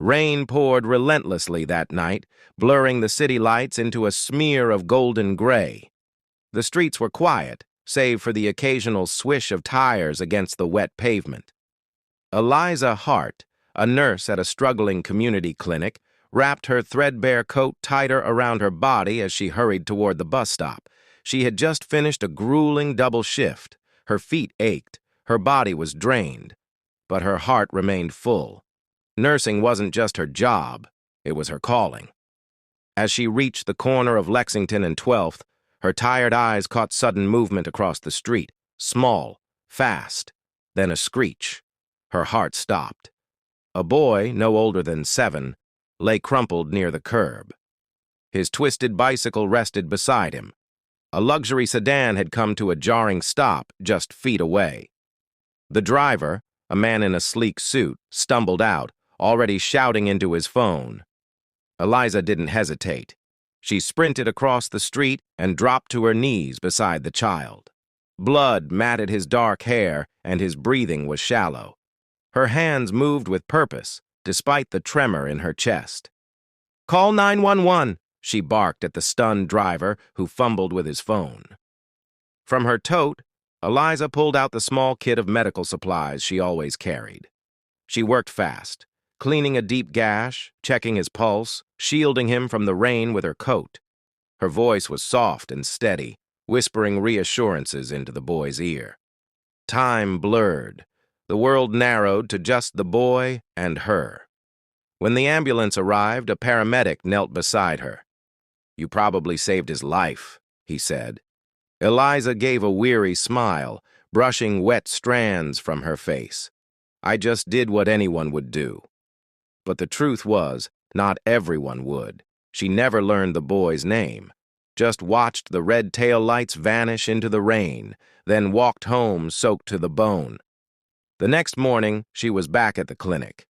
Rain poured relentlessly that night, blurring the city lights into a smear of golden gray. The streets were quiet, save for the occasional swish of tires against the wet pavement. Eliza Hart, a nurse at a struggling community clinic, wrapped her threadbare coat tighter around her body as she hurried toward the bus stop. She had just finished a grueling double shift. Her feet ached, her body was drained, but her heart remained full. Nursing wasn't just her job, it was her calling. As she reached the corner of Lexington and 12th, her tired eyes caught sudden movement across the street, small, fast, then a screech. Her heart stopped. A boy, no older than 7, lay crumpled near the curb. His twisted bicycle rested beside him. A luxury sedan had come to a jarring stop just feet away. The driver, a man in a sleek suit, stumbled out, already shouting into his phone. Eliza didn't hesitate. She sprinted across the street and dropped to her knees beside the child. Blood matted his dark hair, and his breathing was shallow. Her hands moved with purpose, despite the tremor in her chest. "Call 911, she barked at the stunned driver who fumbled with his phone. From her tote, Eliza pulled out the small kit of medical supplies she always carried. She worked fast, cleaning a deep gash, checking his pulse, shielding him from the rain with her coat. Her voice was soft and steady, whispering reassurances into the boy's ear. Time blurred. The world narrowed to just the boy and her. When the ambulance arrived, a paramedic knelt beside her. "You probably saved his life," he said. Eliza gave a weary smile, brushing wet strands from her face. "I just did what anyone would do." But the truth was, not everyone would. She never learned the boy's name, just watched the red taillights vanish into the rain, then walked home soaked to the bone. The next morning, she was back at the clinic.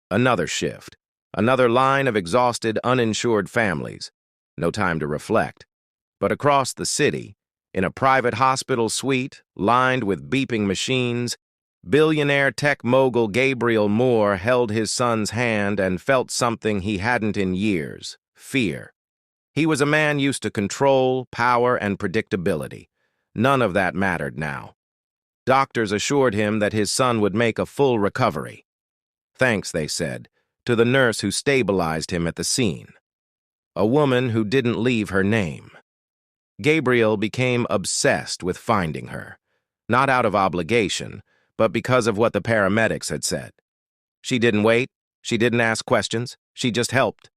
Another shift, another line of exhausted, uninsured families. No time to reflect. But across the city, in a private hospital suite lined with beeping machines, billionaire tech mogul Gabriel Moore held his son's hand and felt something he hadn't in years: fear. He was a man used to control, power, and predictability. None of that mattered now. Doctors assured him that his son would make a full recovery. Thanks, they said, to the nurse who stabilized him at the scene. A woman who didn't leave her name. Gabriel became obsessed with finding her, not out of obligation, but because of what the paramedics had said. She didn't wait, she didn't ask questions, she just helped.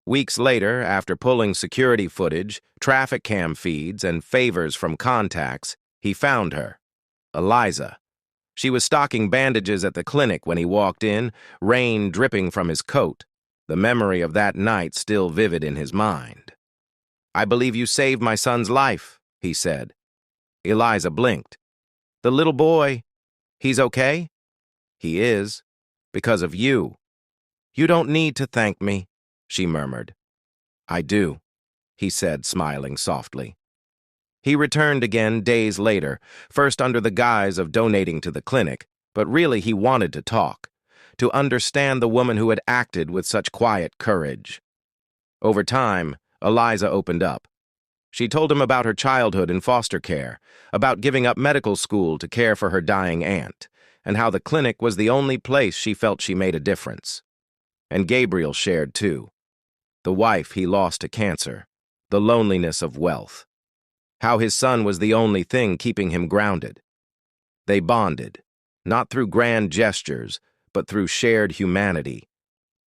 Weeks later, after pulling security footage, traffic cam feeds, and favors from contacts, he found her. Eliza. She was stocking bandages at the clinic when he walked in, rain dripping from his coat, the memory of that night still vivid in his mind. "I believe you saved my son's life," he said. Eliza blinked. "The little boy, he's okay?" "He is, because of you." "You don't need to thank me," she murmured. "I do," he said, smiling softly. He returned again days later, first under the guise of donating to the clinic, but really he wanted to talk, to understand the woman who had acted with such quiet courage. Over time, Eliza opened up. She told him about her childhood in foster care, about giving up medical school to care for her dying aunt, and how the clinic was the only place she felt she made a difference. And Gabriel shared too. The wife he lost to cancer, the loneliness of wealth. How his son was the only thing keeping him grounded. They bonded, not through grand gestures, but through shared humanity.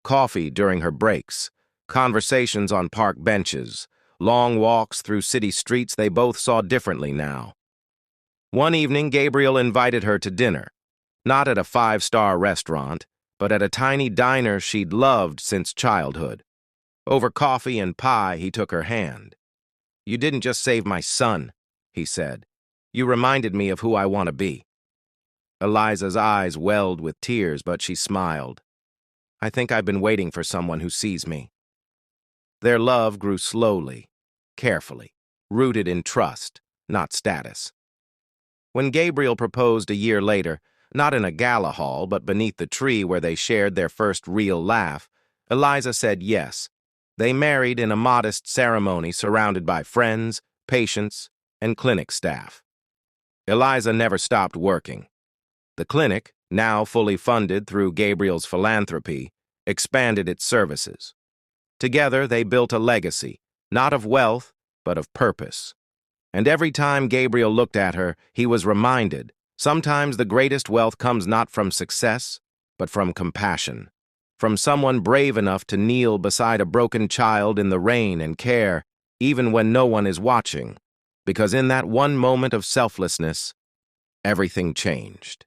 Coffee during her breaks, conversations on park benches, long walks through city streets they both saw differently now. One evening, Gabriel invited her to dinner, not at a 5-star restaurant, but at a tiny diner she'd loved since childhood. Over coffee and pie, he took her hand. "You didn't just save my son," he said. "You reminded me of who I want to be." Eliza's eyes welled with tears, but she smiled. "I think I've been waiting for someone who sees me." Their love grew slowly, carefully, rooted in trust, not status. When Gabriel proposed a year later, Not in a gala hall, but beneath the tree where they shared their first real laugh, Eliza said yes. They married in a modest ceremony surrounded by friends, patients, and clinic staff. Eliza never stopped working. The clinic, now fully funded through Gabriel's philanthropy, expanded its services. Together, they built a legacy, not of wealth, but of purpose. And every time Gabriel looked at her, he was reminded, sometimes the greatest wealth comes not from success, but from compassion. From someone brave enough to kneel beside a broken child in the rain and care, even when no one is watching. Because in that one moment of selflessness, everything changed.